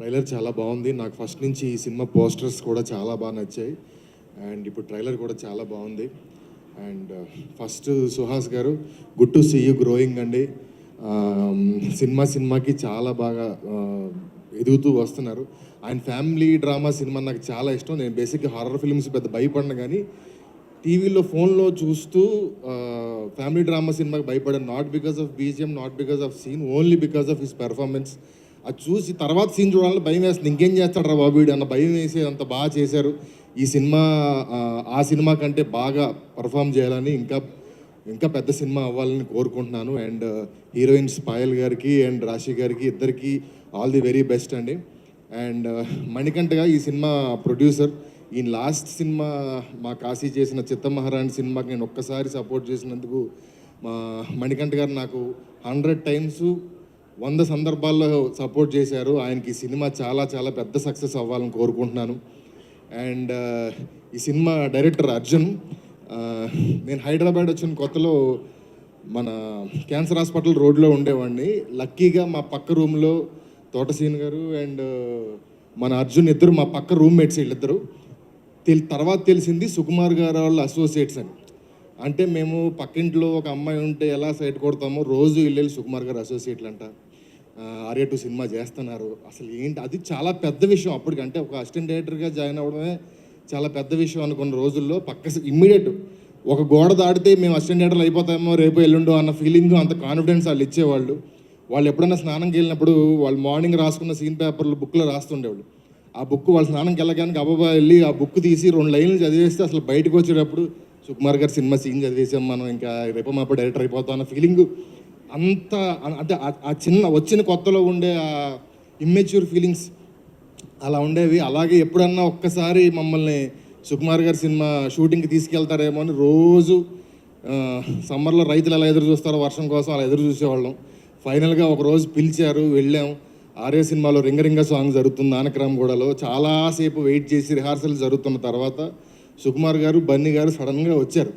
Trailer చాలా బాగుంది. నాకు ఫస్ట్ నుంచి ఈ సినిమా పోస్టర్స్ కూడా చాలా బాగా నచ్చాయి. అండ్ ఇప్పుడు ట్రైలర్ కూడా చాలా బాగుంది. అండ్ ఫస్ట్ సుహాస్ గారు, good to see you growing అండి. సినిమాకి చాలా బాగా ఎదుగుతూ వస్తున్నారు. ఆయన ఫ్యామిలీ డ్రామా సినిమా నాకు చాలా ఇష్టం. నేను బేసిక్గా హారర్ ఫిల్మ్స్ పెద్ద భయపడిన, కానీ టీవీలో ఫోన్లో చూస్తూ ఫ్యామిలీ డ్రామా సినిమాకి భయపడాను. Not because of BGM, not because of scene, only because of his performance. అది చూసి తర్వాత సీన్ చూడాలని భయం వేస్తుంది. ఇంకేం చేస్తాడు రా బాబు వీడు అన్న భయం వేసి అంత బాగా చేశారు. ఈ సినిమా ఆ సినిమా కంటే బాగా పర్ఫామ్ చేయాలని, ఇంకా పెద్ద సినిమా అవ్వాలని కోరుకుంటున్నాను. అండ్ హీరోయిన్స్ పాయల్ గారికి అండ్ రాశి గారికి ఇద్దరికి ఆల్ ది వెరీ బెస్ట్ అండి. అండ్ మణికంఠగా ఈ సినిమా ప్రొడ్యూసర్. ఈ లాస్ట్ సినిమా మా కాశీ చేసిన చిత్తమహారాణి సినిమాకి నేను ఒక్కసారి సపోర్ట్ చేసినందుకు మా మణికంఠ గారు నాకు 100 times 100 సందర్భాల్లో సపోర్ట్ చేశారు. ఆయనకి ఈ సినిమా చాలా చాలా పెద్ద సక్సెస్ అవ్వాలని కోరుకుంటున్నాను. అండ్ ఈ సినిమా డైరెక్టర్ అర్జున్. నేను హైదరాబాద్ వచ్చిన కొత్తలో మన క్యాన్సర్ హాస్పిటల్ రోడ్లో ఉండేవాడిని. లక్కీగా మా పక్క రూమ్లో తోటసీన్ గారు అండ్ మన అర్జున్ ఇద్దరు మా పక్క రూమ్మేట్స్. వీళ్ళిద్దరు తర్వాత తెలిసింది సుకుమార్ గారు వాళ్ళ అసోసియేట్స్ అని. అంటే మేము పక్కింట్లో ఒక అమ్మాయి ఉంటే ఎలా సైట్ కొడతామో రోజు వెళ్ళి సుకుమార్ గారు అసోసియేట్లు అంట ఆర్య 2 సినిమా చేస్తున్నారు. అసలు ఏంటి అది చాలా పెద్ద విషయం. అప్పటికంటే ఒక అసిస్టెంట్ డైరెక్టర్గా జాయిన్ అవ్వడమే చాలా పెద్ద విషయం అనుకున్న రోజుల్లో ఇమ్మీడియట్ ఒక గోడ దాటితే మేము అసిస్టెంట్ డైరెక్టర్లు అయిపోతామో రేపు ఎల్లుండో అన్న ఫీలింగ్, అంత కాన్ఫిడెన్స్ వాళ్ళు ఇచ్చేవాళ్ళు. వాళ్ళు ఎప్పుడైనా స్నానంకి వెళ్ళినప్పుడు వాళ్ళు మార్నింగ్ రాసుకున్న సీన్ పేపర్లు బుక్లో రాస్తుండేవాళ్ళు. ఆ బుక్ వాళ్ళు స్నానంకి వెళ్ళగానికి అబ్బాబా వెళ్ళి ఆ బుక్ తీసి 2 లైన్లు చదివేస్తే అసలు బయటకు వచ్చేటప్పుడు సుకుమార్ గారు సినిమా సీన్ చదివేసాం మనం, ఇంకా రేపు మాపు డైరెక్టర్ అయిపోతాం అన్న ఫీలింగ్. అంత అంటే ఆ చిన్న వచ్చిన కొత్తలో ఉండే ఆ ఇమ్మెచ్యూర్ ఫీలింగ్స్ అలా ఉండేవి. అలాగే ఎప్పుడన్నా ఒక్కసారి మమ్మల్ని సుకుమార్ గారి సినిమా షూటింగ్కి తీసుకెళ్తారేమో అని రోజు సమ్మర్లో రైతులు ఎలా ఎదురు చూస్తారో వర్షం కోసం అలా ఎదురు చూసేవాళ్ళం. ఫైనల్గా ఒకరోజు పిలిచారు, వెళ్ళాం. ఆర్య సినిమాలో రింగ సాంగ్ జరుగుతుంది నానక్రామ్గూడలో. చాలాసేపు వెయిట్ చేసి రిహార్సల్ జరుగుతున్న తర్వాత సుకుమార్ గారు, బన్నీ గారు సడన్గా వచ్చారు.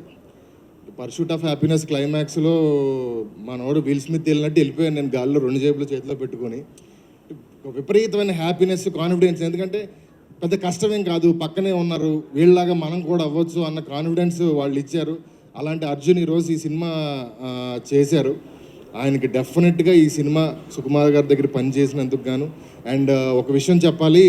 పర్సూట్ ఆఫ్ హ్యాపీనెస్ క్లైమాక్స్లో మనోడు విల్ స్మిత్ వెళ్ళినట్టు వెళ్ళిపోయాను నేను గాల్లో 2 జేబులు చేతిలో పెట్టుకొని. విపరీతమైన హ్యాపీనెస్, కాన్ఫిడెన్స్. ఎందుకంటే పెద్ద కష్టమేం కాదు, పక్కనే ఉన్నారు, వీళ్ళలాగా మనం కూడా అవ్వచ్చు అన్న కాన్ఫిడెన్స్ వాళ్ళు ఇచ్చారు. అలాంటి అర్జున్ ఈరోజు ఈ సినిమా చేశారు. ఆయనకి డెఫినెట్గా ఈ సినిమా సుకుమార్ గారి దగ్గర పనిచేసినందుకు గాను. అండ్ ఒక విషయం చెప్పాలి,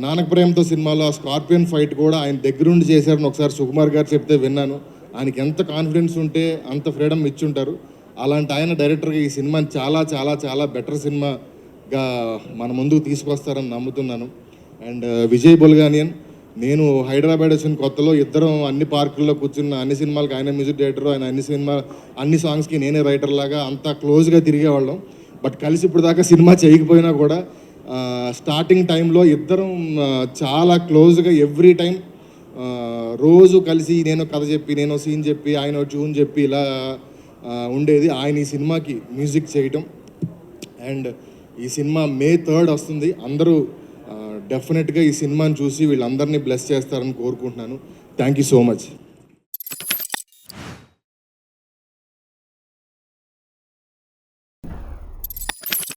నానక ప్రేమతో సినిమాలో ఆ స్కార్పియన్ ఫైట్ కూడా ఆయన దగ్గరుండి చేశారని ఒకసారి సుకుమార్ గారు చెప్తే విన్నాను. ఆయనకి ఎంత కాన్ఫిడెన్స్ ఉంటే అంత ఫ్రీడమ్ ఇచ్చుంటారు. అలాంటి ఆయన డైరెక్టర్గా ఈ సినిమాని చాలా చాలా చాలా బెటర్ సినిమాగా మన ముందుకు తీసుకొస్తారని నమ్ముతున్నాను. అండ్ విజయ్ బొల్గానియన్, నేను హైదరాబాద్ వచ్చిన కొత్తలో ఇద్దరం అన్ని పార్కుల్లో కూర్చున్న, అన్ని సినిమాలకి ఆయన మ్యూజిక్ డైరెక్టర్, ఆయన అన్ని సాంగ్స్కి నేనే రైటర్ లాగా అంతా క్లోజ్గా తిరిగేవాళ్ళం. బట్ కలిసి ఇప్పుడు దాకా సినిమా చేయకపోయినా కూడా స్టార్టింగ్ టైంలో ఇద్దరం చాలా క్లోజ్గా ఎవ్రీ టైం రోజు కలిసి నేను కథ చెప్పి, నేను సీన్ చెప్పి, ఆయన ట్యూన్ చెప్పి ఇలా ఉండేది. ఆయన ఈ సినిమాకి మ్యూజిక్ చేయటం. అండ్ ఈ సినిమా May 3rd వస్తుంది. అందరూ డెఫినెట్గా ఈ సినిమాని చూసి వీళ్ళందరినీ బ్లెస్ చేస్తారని కోరుకుంటున్నాను. Thank you so much.